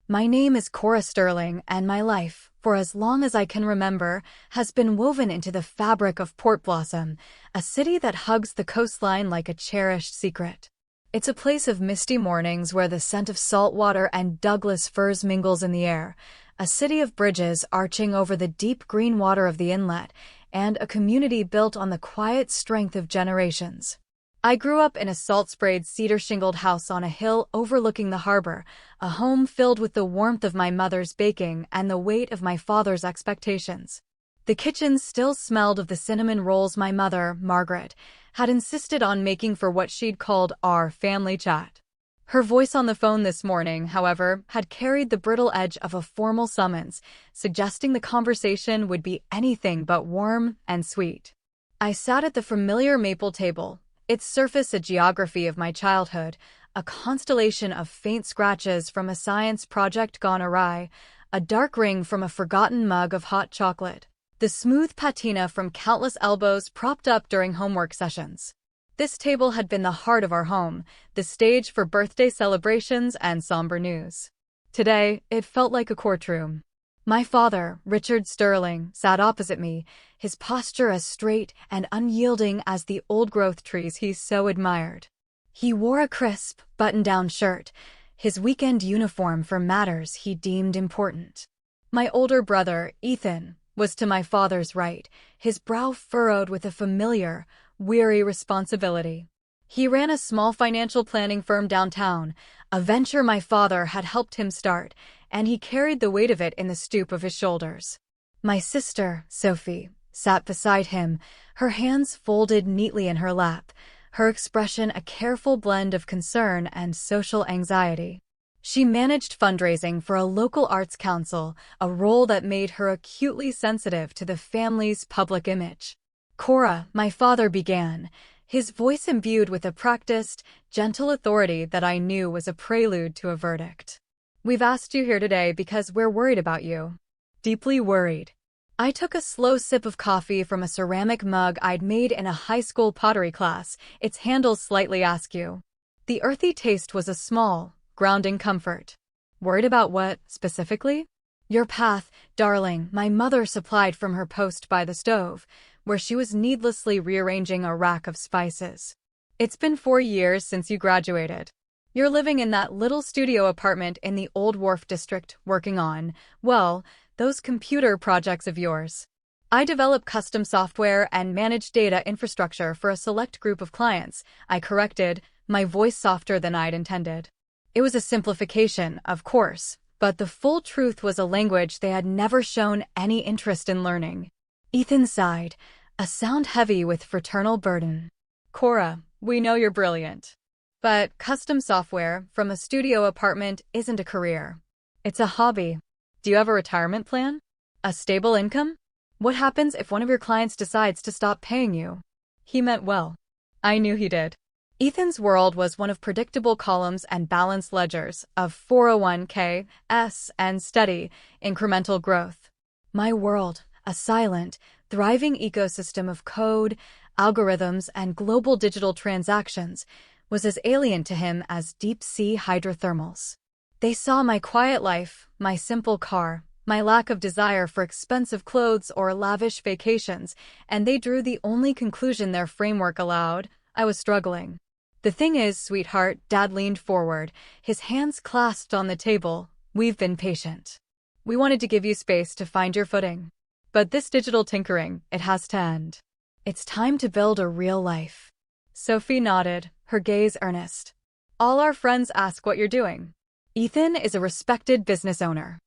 My name is Cora Sterling, and my life, for as long as I can remember, has been woven into the fabric of Port Blossom, a city that hugs the coastline like a cherished secret. It's a place of misty mornings where the scent of salt water and Douglas firs mingles in the air, a city of bridges arching over the deep green water of the inlet, and a community built on the quiet strength of generations. I grew up in a salt-sprayed cedar-shingled house on a hill overlooking the harbor, a home filled with the warmth of my mother's baking and the weight of my father's expectations. The kitchen still smelled of the cinnamon rolls my mother, Margaret, had insisted on making for what she'd called our family chat. Her voice on the phone this morning, however, had carried the brittle edge of a formal summons, suggesting the conversation would be anything but warm and sweet. I sat at the familiar maple table, its surface a geography of my childhood, a constellation of faint scratches from a science project gone awry, a dark ring from a forgotten mug of hot chocolate, the smooth patina from countless elbows propped up during homework sessions. This table had been the heart of our home, the stage for birthday celebrations and somber news. Today, it felt like a courtroom. My father, Richard Sterling, sat opposite me, his posture as straight and unyielding as the old-growth trees he so admired. He wore a crisp, button-down shirt, his weekend uniform for matters he deemed important. My older brother, Ethan, was to my father's right, his brow furrowed with a familiar, weary responsibility. He ran a small financial planning firm downtown, a venture my father had helped him start, and he carried the weight of it in the stoop of his shoulders. My sister, Sophie, sat beside him, her hands folded neatly in her lap, her expression a careful blend of concern and social anxiety. She managed fundraising for a local arts council, a role that made her acutely sensitive to the family's public image. Cora, my father began, his voice imbued with a practiced, gentle authority that I knew was a prelude to a verdict. We've asked you here today because we're worried about you. Deeply worried. I took a slow sip of coffee from a ceramic mug I'd made in a high school pottery class, its handle slightly askew. The earthy taste was a small, grounding comfort. Worried about what, specifically? Your path, darling, my mother supplied from her post by the stove, where she was needlessly rearranging a rack of spices. It's been 4 years since you graduated. You're living in that little studio apartment in the Old Wharf district, working on, well, those computer projects of yours. I develop custom software and manage data infrastructure for a select group of clients, I corrected, my voice softer than I'd intended. It was a simplification, of course, but the full truth was a language they had never shown any interest in learning. Ethan sighed, a sound heavy with fraternal burden. Cora, we know you're brilliant. But custom software from a studio apartment isn't a career. It's a hobby. Do you have a retirement plan? A stable income? What happens if one of your clients decides to stop paying you? He meant well. I knew he did. Ethan's world was one of predictable columns and balanced ledgers, of 401(k)s and steady, incremental growth. My world, a silent, thriving ecosystem of code, algorithms, and global digital transactions, was as alien to him as deep-sea hydrothermals. They saw my quiet life, my simple car, my lack of desire for expensive clothes or lavish vacations, and they drew the only conclusion their framework allowed: I was struggling. The thing is, sweetheart, Dad leaned forward, his hands clasped on the table, we've been patient. We wanted to give you space to find your footing. But this digital tinkering, it has to end. It's time to build a real life. Sophie nodded, her gaze earnest. All our friends ask what you're doing. Ethan is a respected business owner.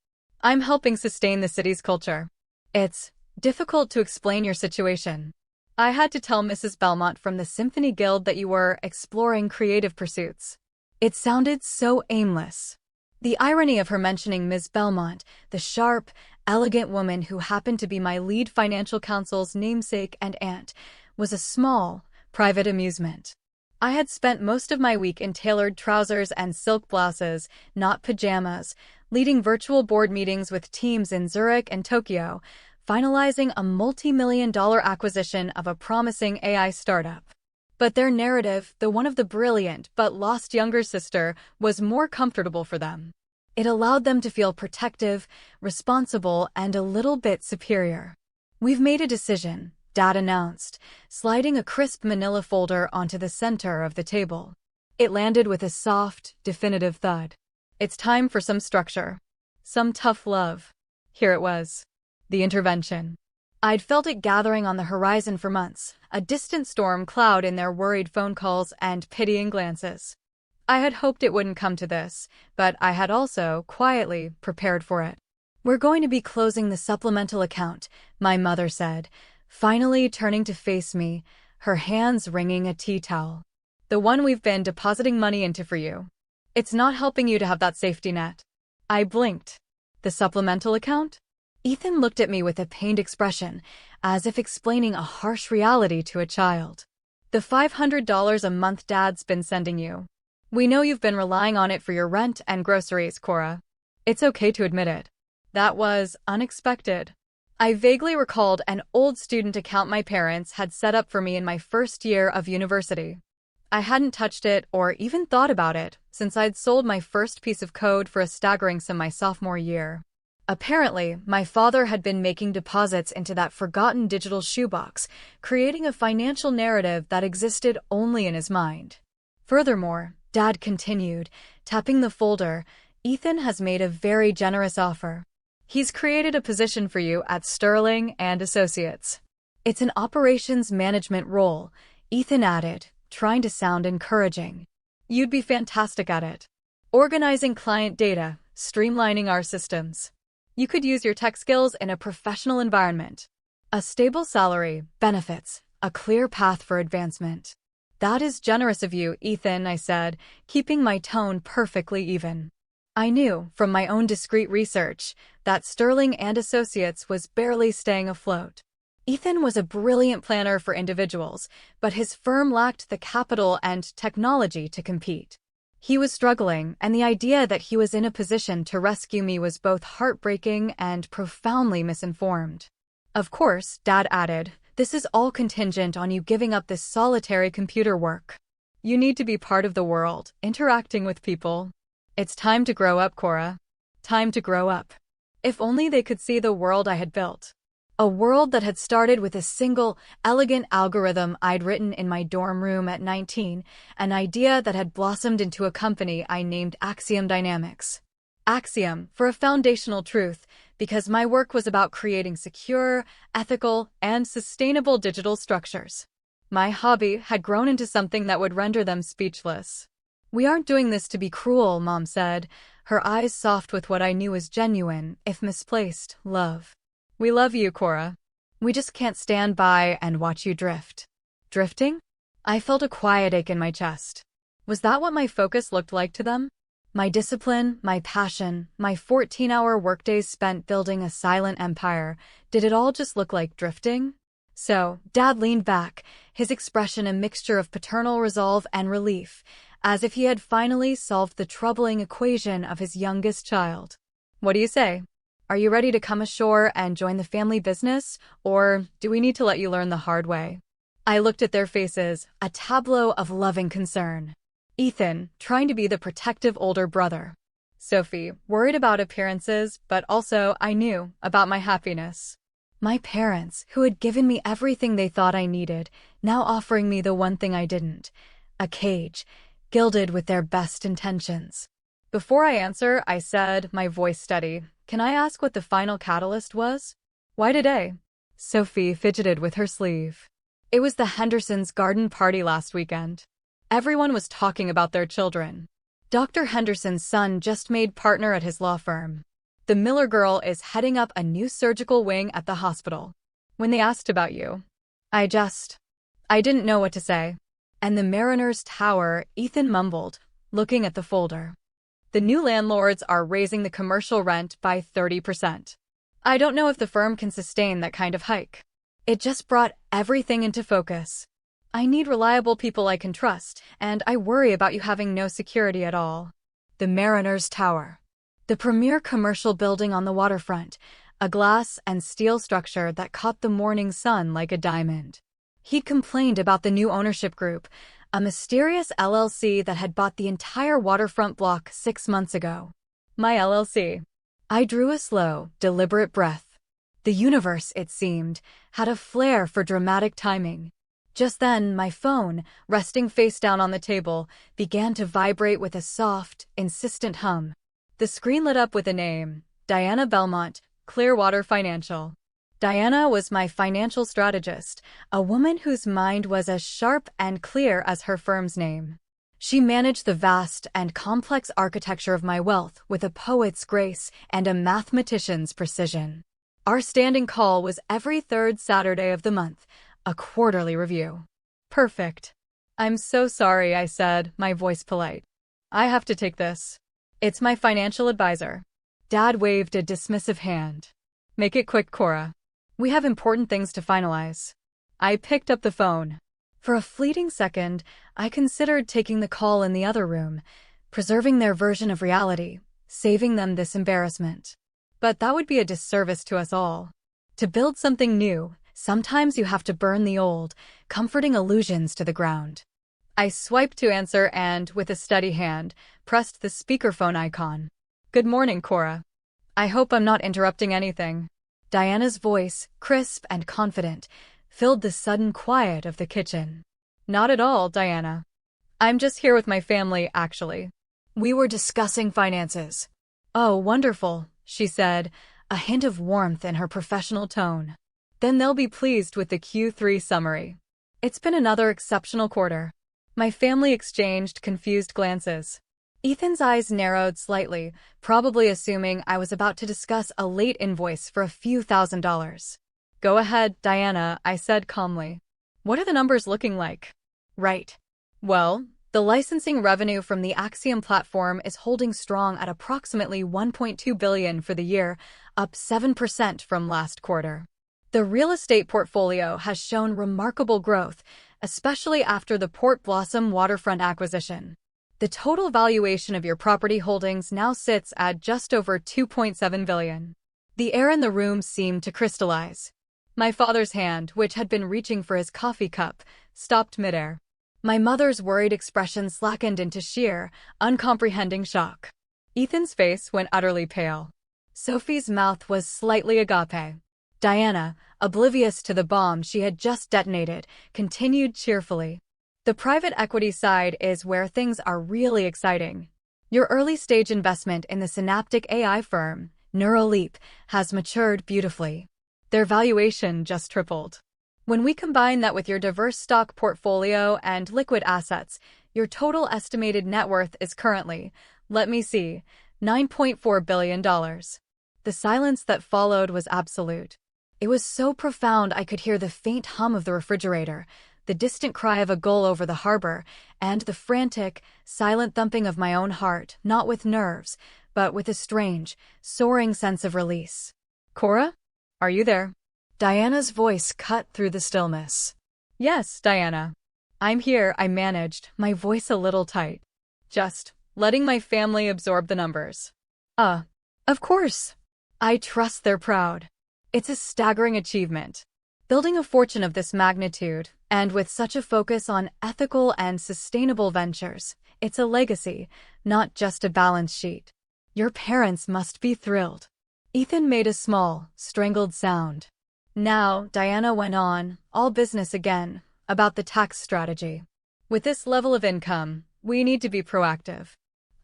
I'm helping sustain the city's culture. It's difficult to explain your situation. I had to tell Mrs. Belmont from the Symphony Guild that you were exploring creative pursuits. It sounded so aimless. The irony of her mentioning Ms. Belmont, the sharp, elegant woman who happened to be my lead financial counsel's namesake and aunt, was a small, private amusement. I had spent most of my week in tailored trousers and silk blouses, not pajamas, leading virtual board meetings with teams in Zurich and Tokyo, finalizing a multi-million-dollar acquisition of a promising AI startup. But their narrative, the one of the brilliant but lost younger sister, was more comfortable for them. It allowed them to feel protective, responsible, and a little bit superior. "We've made a decision," Dad announced, sliding a crisp manila folder onto the center of the table. It landed with a soft, definitive thud. "It's time for some structure. Some tough love." Here it was. The intervention. I'd felt it gathering on the horizon for months, a distant storm cloud in their worried phone calls and pitying glances. I had hoped it wouldn't come to this, but I had also, quietly, prepared for it. "We're going to be closing the supplemental account," my mother said, finally turning to face me, her hands wringing a tea towel. "The one we've been depositing money into for you. It's not helping you to have that safety net." I blinked. "The supplemental account?" Ethan looked at me with a pained expression, as if explaining a harsh reality to a child. "The $500 a month Dad's been sending you. We know you've been relying on it for your rent and groceries, Cora. It's okay to admit it." That was unexpected. I vaguely recalled an old student account my parents had set up for me in my first year of university. I hadn't touched it or even thought about it since I'd sold my first piece of code for a staggering sum my sophomore year. Apparently, my father had been making deposits into that forgotten digital shoebox, creating a financial narrative that existed only in his mind. Furthermore, Dad continued, tapping the folder, "Ethan has made a very generous offer. He's created a position for you at Sterling and Associates. It's an operations management role," Ethan added, trying to sound encouraging. "You'd be fantastic at it. Organizing client data, streamlining our systems. You could use your tech skills in a professional environment. A stable salary, benefits, a clear path for advancement." "That is generous of you, Ethan," I said, keeping my tone perfectly even. I knew, from my own discreet research, that Sterling and Associates was barely staying afloat. Ethan was a brilliant planner for individuals, but his firm lacked the capital and technology to compete. He was struggling, and the idea that he was in a position to rescue me was both heartbreaking and profoundly misinformed. "Of course," Dad added, "this is all contingent on you giving up this solitary computer work. You need to be part of the world, interacting with people. It's time to grow up, Cora. Time to grow up." If only they could see the world I had built. A world that had started with a single, elegant algorithm I'd written in my dorm room at 19, an idea that had blossomed into a company I named Axiom Dynamics. Axiom, for a foundational truth, because my work was about creating secure, ethical, and sustainable digital structures. My hobby had grown into something that would render them speechless. "We aren't doing this to be cruel," Mom said, her eyes soft with what I knew was genuine, if misplaced, love. "We love you, Cora. We just can't stand by and watch you drift." Drifting? I felt a quiet ache in my chest. Was that what my focus looked like to them? My discipline, my passion, my 14-hour workdays spent building a silent empire, did it all just look like drifting? So, Dad leaned back, his expression a mixture of paternal resolve and relief, as if he had finally solved the troubling equation of his youngest child. "What do you say? Are you ready to come ashore and join the family business, or do we need to let you learn the hard way?" I looked at their faces, a tableau of loving concern. Ethan, trying to be the protective older brother. Sophie, worried about appearances, but also, I knew, about my happiness. My parents, who had given me everything they thought I needed, now offering me the one thing I didn't. A cage, gilded with their best intentions. Before I answer, I said, my voice steady, "Can I ask what the final catalyst was? Why today?" Sophie fidgeted with her sleeve. "It was the Hendersons' garden party last weekend. Everyone was talking about their children. Dr. Henderson's son just made partner at his law firm. The Miller girl is heading up a new surgical wing at the hospital. When they asked about you, I didn't know what to say." "And the Mariner's Tower," Ethan mumbled, looking at the folder. "The new landlords are raising the commercial rent by 30%. I don't know if the firm can sustain that kind of hike." It just brought everything into focus. I need reliable people I can trust, and I worry about you having no security at all. The Mariner's Tower. The premier commercial building on the waterfront, a glass and steel structure that caught the morning sun like a diamond. He'd complained about the new ownership group, a mysterious LLC that had bought the entire waterfront block 6 months ago. My LLC. I drew a slow, deliberate breath. The universe, it seemed, had a flair for dramatic timing. Just then, my phone, resting face down on the table, began to vibrate with a soft, insistent hum. The screen lit up with a name, Diana Belmont, Clearwater Financial. Diana was my financial strategist, a woman whose mind was as sharp and clear as her firm's name. She managed the vast and complex architecture of my wealth with a poet's grace and a mathematician's precision. Our standing call was every third Saturday of the month, a quarterly review. Perfect. I'm so sorry, I said, my voice polite. I have to take this. It's my financial advisor. Dad waved a dismissive hand. Make it quick, Cora. We have important things to finalize. I picked up the phone. For a fleeting second, I considered taking the call in the other room, preserving their version of reality, saving them this embarrassment. But that would be a disservice to us all. To build something new, sometimes you have to burn the old, comforting illusions to the ground. I swiped to answer and, with a steady hand, pressed the speakerphone icon. Good morning, Cora. I hope I'm not interrupting anything. Diana's voice, crisp and confident, filled the sudden quiet of the kitchen. Not at all, Diana. I'm just here with my family, actually. We were discussing finances. Oh, wonderful, she said, a hint of warmth in her professional tone. Then they'll be pleased with the Q3 summary. It's been another exceptional quarter. My family exchanged confused glances. Ethan's eyes narrowed slightly, probably assuming I was about to discuss a late invoice for a few $1,000s. Go ahead, Diana, I said calmly. What are the numbers looking like? Right. Well, the licensing revenue from the Axiom platform is holding strong at approximately $1.2 billion for the year, up 7% from last quarter. The real estate portfolio has shown remarkable growth, especially after the Port Blossom waterfront acquisition. The total valuation of your property holdings now sits at just over $2.7 billion. The air in the room seemed to crystallize. My father's hand, which had been reaching for his coffee cup, stopped midair. My mother's worried expression slackened into sheer, uncomprehending shock. Ethan's face went utterly pale. Sophie's mouth was slightly agape. Diana, oblivious to the bomb she had just detonated, continued cheerfully. The private equity side is where things are really exciting. Your early-stage investment in the synaptic AI firm, Neuraleap, has matured beautifully. Their valuation just tripled. When we combine that with your diverse stock portfolio and liquid assets, your total estimated net worth is currently, let me see, $9.4 billion. The silence that followed was absolute. It was so profound I could hear the faint hum of the refrigerator, the distant cry of a gull over the harbor, and the frantic, silent thumping of my own heart, not with nerves, but with a strange, soaring sense of release. Cora? Are you there? Diana's voice cut through the stillness. Yes, Diana. I'm here, I managed, my voice a little tight. Just letting my family absorb the numbers. Of course. I trust they're proud. It's a staggering achievement. Building a fortune of this magnitude, and with such a focus on ethical and sustainable ventures, it's a legacy, not just a balance sheet. Your parents must be thrilled. Ethan made a small, strangled sound. Now, Diana went on, all business again, about the tax strategy. With this level of income, we need to be proactive.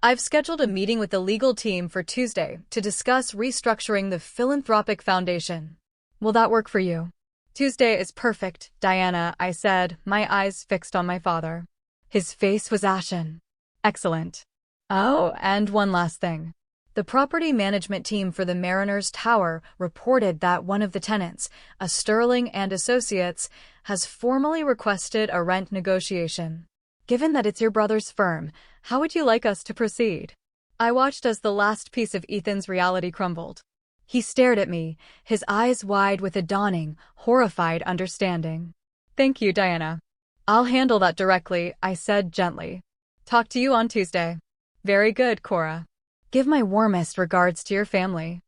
I've scheduled a meeting with the legal team for Tuesday to discuss restructuring the philanthropic foundation. Will that work for you? Tuesday is perfect, Diana, I said, my eyes fixed on my father. His face was ashen. Excellent. Oh, and one last thing. The property management team for the Mariners Tower reported that one of the tenants, a Sterling and Associates, has formally requested a rent negotiation. Given that it's your brother's firm, how would you like us to proceed? I watched as the last piece of Ethan's reality crumbled. He stared at me, his eyes wide with a dawning, horrified understanding. Thank you, Diana. I'll handle that directly, I said gently. Talk to you on Tuesday. Very good, Cora. Give my warmest regards to your family.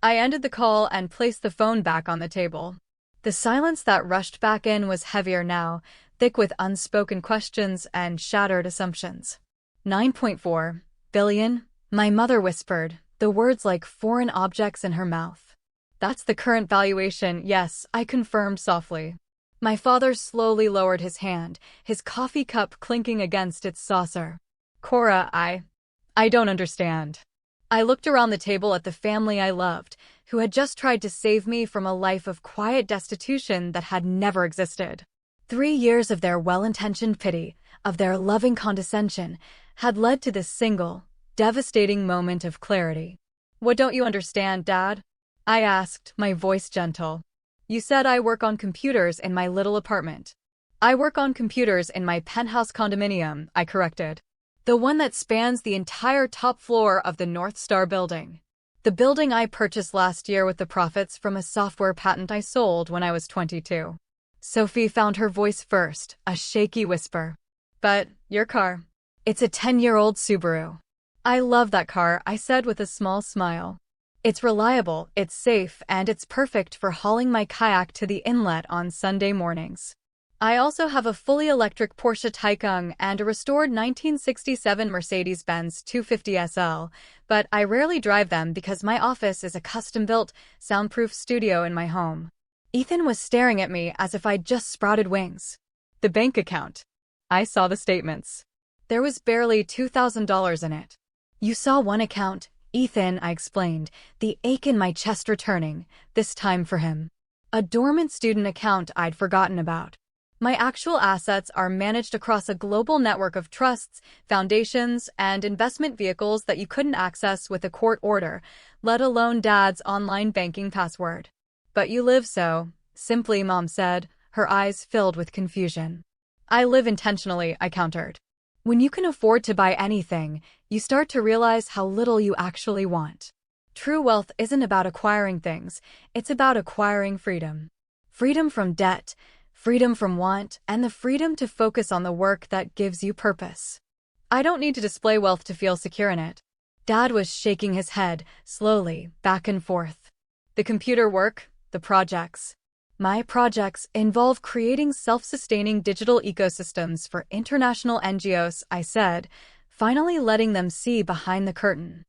I ended the call and placed the phone back on the table. The silence that rushed back in was heavier now, thick with unspoken questions and shattered assumptions. $9.4 billion, my mother whispered, the words like foreign objects in her mouth. That's the current valuation, yes, I confirmed softly. My father slowly lowered his hand, his coffee cup clinking against its saucer. Cora, I don't understand. I looked around the table at the family I loved, who had just tried to save me from a life of quiet destitution that had never existed. 3 years of their well-intentioned pity, of their loving condescension, had led to this single, devastating moment of clarity. What don't you understand, Dad? I asked, my voice gentle. You said I work on computers in my little apartment. I work on computers in my penthouse condominium, I corrected. The one that spans the entire top floor of the North Star building. The building I purchased last year with the profits from a software patent I sold when I was 22. Sophie found her voice first, a shaky whisper. But, your car. It's a 10-year-old Subaru. I love that car, I said with a small smile. It's reliable, it's safe, and it's perfect for hauling my kayak to the inlet on Sunday mornings. I also have a fully electric Porsche Taycan and a restored 1967 Mercedes-Benz 250 SL, but I rarely drive them because my office is a custom-built, soundproof studio in my home. Ethan was staring at me as if I'd just sprouted wings. The bank account. I saw the statements. There was barely $2,000 in it. You saw one account, Ethan, I explained, the ache in my chest returning, this time for him. A dormant student account I'd forgotten about. My actual assets are managed across a global network of trusts, foundations, and investment vehicles that you couldn't access with a court order, let alone Dad's online banking password. But you live so, simply, Mom said, her eyes filled with confusion. I live intentionally, I countered. When you can afford to buy anything, you start to realize how little you actually want. True wealth isn't about acquiring things, it's about acquiring freedom. Freedom from debt, freedom from want, and the freedom to focus on the work that gives you purpose. I don't need to display wealth to feel secure in it. Dad was shaking his head, slowly, back and forth. The computer work, the projects. My projects involve creating self-sustaining digital ecosystems for international NGOs, I said, finally letting them see behind the curtain.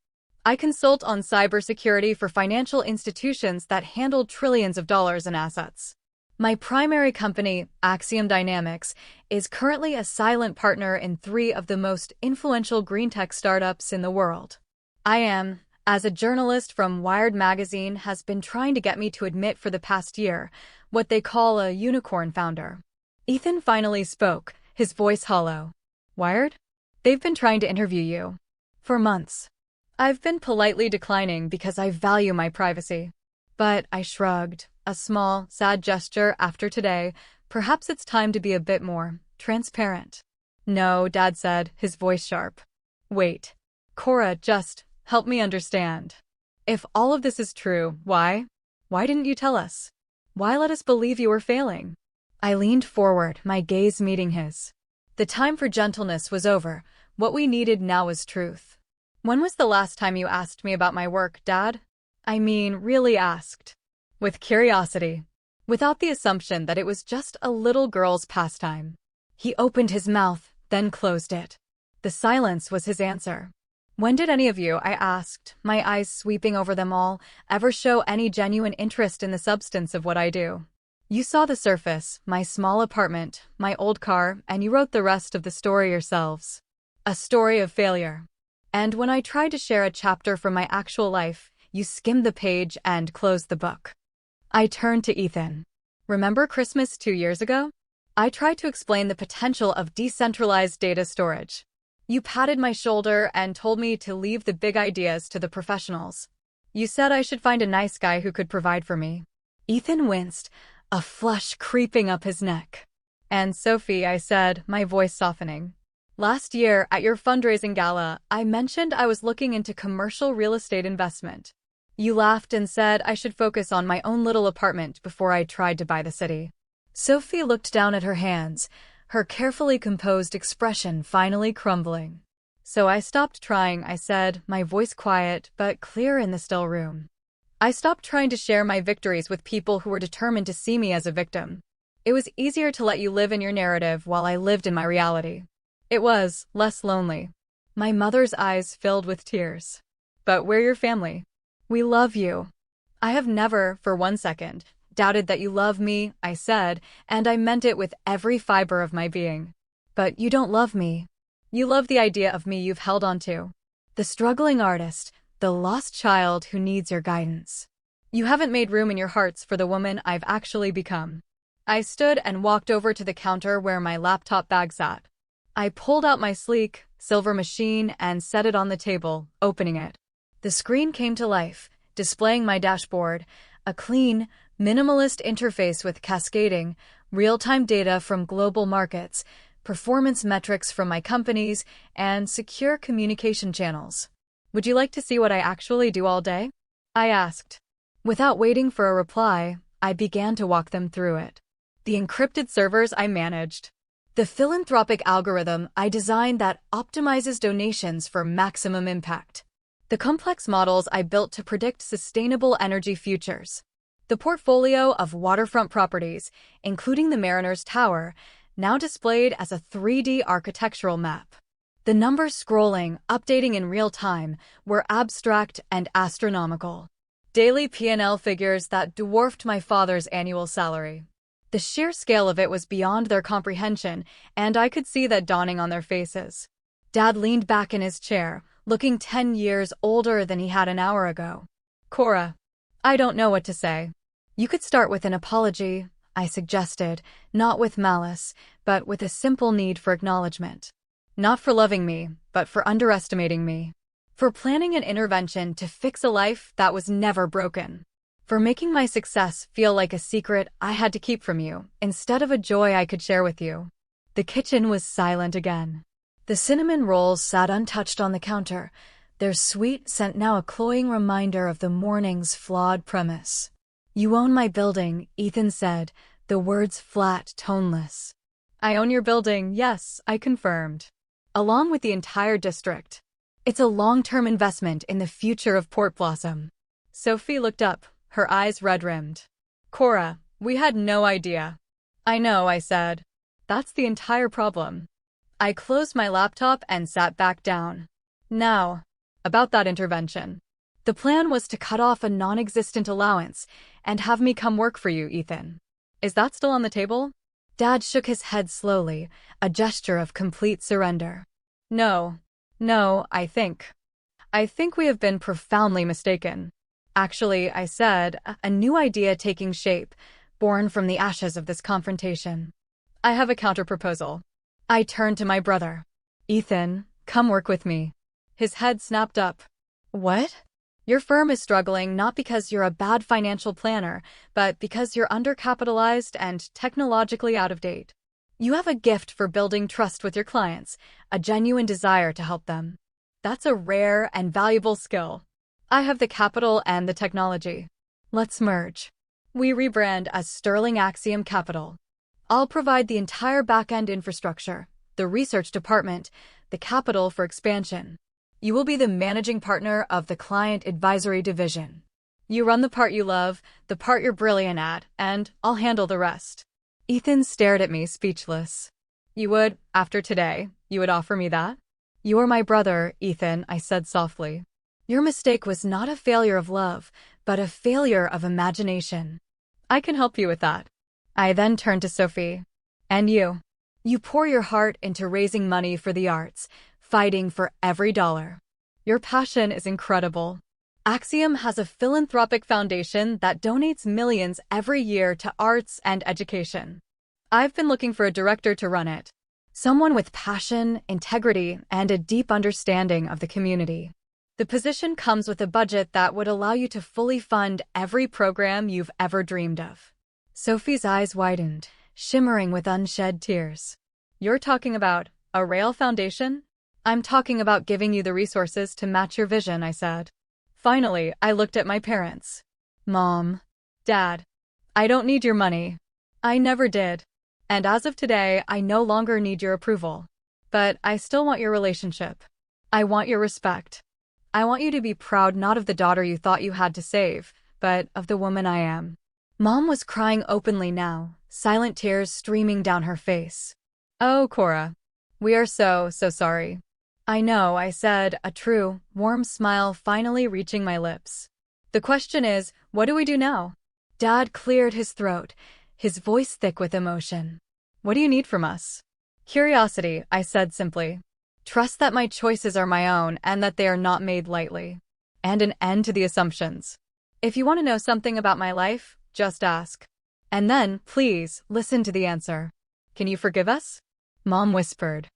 I consult on cybersecurity for financial institutions that handle trillions of dollars in assets. My primary company, Axiom Dynamics, is currently a silent partner in 3 of the most influential green tech startups in the world. I am, as a journalist from Wired magazine has been trying to get me to admit for the past year, what they call a unicorn founder. Ethan finally spoke, his voice hollow. Wired? They've been trying to interview you. For months. I've been politely declining because I value my privacy. But I shrugged, a small, sad gesture after today. Perhaps it's time to be a bit more transparent. No, Dad said, his voice sharp. Wait. Cora, just help me understand. If all of this is true, why? Why didn't you tell us? Why let us believe you were failing? I leaned forward, my gaze meeting his. The time for gentleness was over. What we needed now was truth. When was the last time you asked me about my work, Dad? I mean, really asked. With curiosity. Without the assumption that it was just a little girl's pastime. He opened his mouth, then closed it. The silence was his answer. When did any of you, I asked, my eyes sweeping over them all, ever show any genuine interest in the substance of what I do? You saw the surface, my small apartment, my old car, and you wrote the rest of the story yourselves. A story of failure. And when I tried to share a chapter from my actual life, you skimmed the page and closed the book. I turned to Ethan. Remember Christmas 2 years ago? I tried to explain the potential of decentralized data storage. You patted my shoulder and told me to leave the big ideas to the professionals. You said I should find a nice guy who could provide for me. Ethan winced, a flush creeping up his neck. And Sophie, I said, my voice softening. Last year, at your fundraising gala, I mentioned I was looking into commercial real estate investment. You laughed and said I should focus on my own little apartment before I tried to buy the city. Sophie looked down at her hands, her carefully composed expression finally crumbling. So I stopped trying, I said, my voice quiet but clear in the still room. I stopped trying to share my victories with people who were determined to see me as a victim. It was easier to let you live in your narrative while I lived in my reality. It was less lonely. My mother's eyes filled with tears. But we're your family. We love you. I have never, for 1 second, doubted that you love me, I said, and I meant it with every fiber of my being. But you don't love me. You love the idea of me you've held onto. The struggling artist, the lost child who needs your guidance. You haven't made room in your hearts for the woman I've actually become. I stood and walked over to the counter where my laptop bag sat. I pulled out my sleek, silver machine and set it on the table, opening it. The screen came to life, displaying my dashboard, a clean, minimalist interface with cascading, real-time data from global markets, performance metrics from my companies, and secure communication channels. Would you like to see what I actually do all day? I asked. Without waiting for a reply, I began to walk them through it. The encrypted servers I managed. The philanthropic algorithm I designed that optimizes donations for maximum impact. The complex models I built to predict sustainable energy futures. The portfolio of waterfront properties, including the Mariners Tower, now displayed as a 3D architectural map. The numbers scrolling, updating in real time, were abstract and astronomical. Daily P&L figures that dwarfed my father's annual salary. The sheer scale of it was beyond their comprehension, and I could see that dawning on their faces. Dad leaned back in his chair, looking 10 years older than he had an hour ago. Cora, I don't know what to say. You could start with an apology, I suggested, not with malice, but with a simple need for acknowledgement. Not for loving me, but for underestimating me. For planning an intervention to fix a life that was never broken. For making my success feel like a secret I had to keep from you, instead of a joy I could share with you. The kitchen was silent again. The cinnamon rolls sat untouched on the counter, their sweet scent now a cloying reminder of the morning's flawed premise. You own my building, Ethan said, the words flat, toneless. I own your building, yes, I confirmed. Along with the entire district. It's a long-term investment in the future of Port Blossom. Sophie looked up, her eyes red-rimmed. Cora, we had no idea. I know, I said. That's the entire problem. I closed my laptop and sat back down. Now, about that intervention. The plan was to cut off a non-existent allowance and have me come work for you, Ethan. Is that still on the table? Dad shook his head slowly, a gesture of complete surrender. No, I think we have been profoundly mistaken. Actually, I said, a new idea taking shape, born from the ashes of this confrontation. I have a counterproposal. I turned to my brother. Ethan, come work with me. His head snapped up. What? Your firm is struggling not because you're a bad financial planner, but because you're undercapitalized and technologically out of date. You have a gift for building trust with your clients, a genuine desire to help them. That's a rare and valuable skill. I have the capital and the technology. Let's merge. We rebrand as Sterling Axiom Capital. I'll provide the entire back-end infrastructure, the research department, the capital for expansion. You will be the managing partner of the client advisory division. You run the part you love, the part you're brilliant at, and I'll handle the rest. Ethan stared at me, speechless. You would, after today, you would offer me that? You are my brother, Ethan, I said softly. Your mistake was not a failure of love, but a failure of imagination. I can help you with that. I then turned to Sophie. And you? You pour your heart into raising money for the arts, fighting for every dollar. Your passion is incredible. Axiom has a philanthropic foundation that donates millions every year to arts and education. I've been looking for a director to run it. Someone with passion, integrity, and a deep understanding of the community. The position comes with a budget that would allow you to fully fund every program you've ever dreamed of. Sophie's eyes widened, shimmering with unshed tears. You're talking about a rail foundation? I'm talking about giving you the resources to match your vision, I said. Finally, I looked at my parents. Mom. Dad. I don't need your money. I never did. And as of today, I no longer need your approval. But I still want your relationship. I want your respect. I want you to be proud not of the daughter you thought you had to save, but of the woman I am. Mom was crying openly now, silent tears streaming down her face. Oh, Cora. We are so sorry. I know, I said, a true, warm smile finally reaching my lips. The question is, what do we do now? Dad cleared his throat, his voice thick with emotion. What do you need from us? Curiosity, I said simply. Trust that my choices are my own and that they are not made lightly. And an end to the assumptions. If you want to know something about my life, just ask. And then, please, listen to the answer. Can you forgive us? Mom whispered.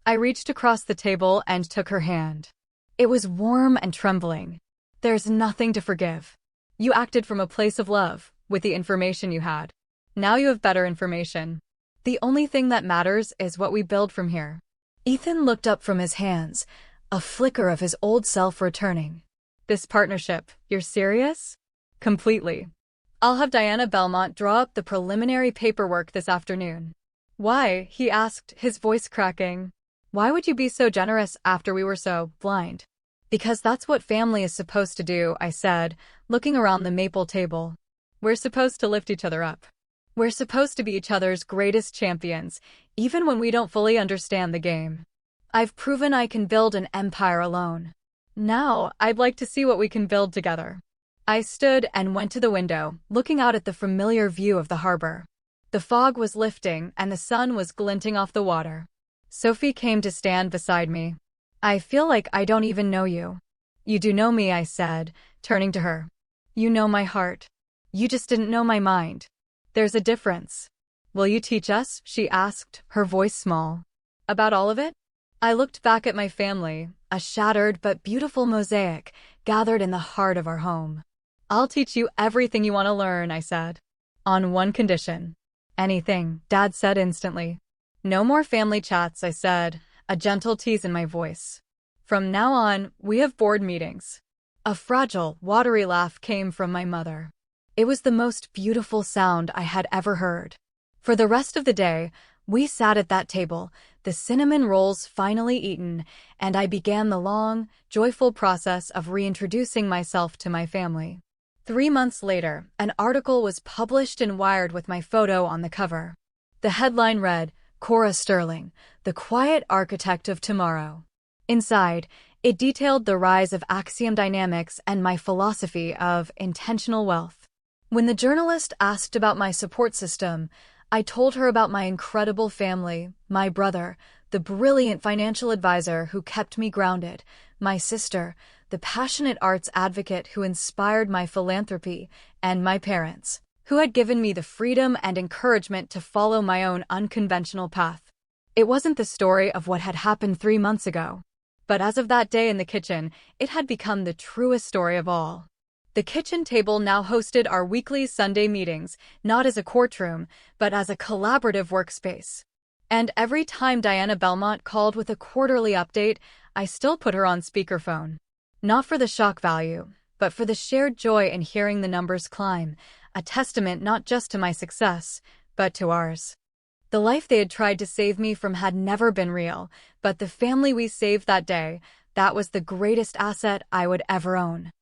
I reached across the table and took her hand. It was warm and trembling. There's nothing to forgive. You acted from a place of love, with the information you had. Now you have better information. The only thing that matters is what we build from here. Ethan looked up from his hands, a flicker of his old self returning. This partnership, you're serious? Completely. I'll have Diana Belmont draw up the preliminary paperwork this afternoon. Why? He asked, his voice cracking. Why would you be so generous after we were so blind? Because that's what family is supposed to do, I said, looking around the maple table. We're supposed to lift each other up. We're supposed to be each other's greatest champions, even when we don't fully understand the game. I've proven I can build an empire alone. Now, I'd like to see what we can build together. I stood and went to the window, looking out at the familiar view of the harbor. The fog was lifting and the sun was glinting off the water. Sophie came to stand beside me. I feel like I don't even know you. You do know me, I said, turning to her. You know my heart. You just didn't know my mind. There's a difference. Will you teach us? She asked, her voice small. About all of it? I looked back at my family, a shattered but beautiful mosaic gathered in the heart of our home. I'll teach you everything you want to learn, I said. On one condition. Anything, Dad said instantly. No more family chats, I said, a gentle tease in my voice. From now on, we have board meetings. A fragile, watery laugh came from my mother. It was the most beautiful sound I had ever heard. For the rest of the day, we sat at that table, the cinnamon rolls finally eaten, and I began the long, joyful process of reintroducing myself to my family. 3 months later, an article was published in Wired with my photo on the cover. The headline read, Cora Sterling, the quiet architect of tomorrow. Inside, it detailed the rise of Axiom Dynamics and my philosophy of intentional wealth. When the journalist asked about my support system, I told her about my incredible family, my brother, the brilliant financial advisor who kept me grounded, my sister, the passionate arts advocate who inspired my philanthropy, and my parents, who had given me the freedom and encouragement to follow my own unconventional path. It wasn't the story of what had happened 3 months ago, but as of that day in the kitchen, it had become the truest story of all. The kitchen table now hosted our weekly Sunday meetings, not as a courtroom, but as a collaborative workspace. And every time Diana Belmont called with a quarterly update, I still put her on speakerphone. Not for the shock value, but for the shared joy in hearing the numbers climb, a testament not just to my success, but to ours. The life they had tried to save me from had never been real, but the family we saved that day, that was the greatest asset I would ever own.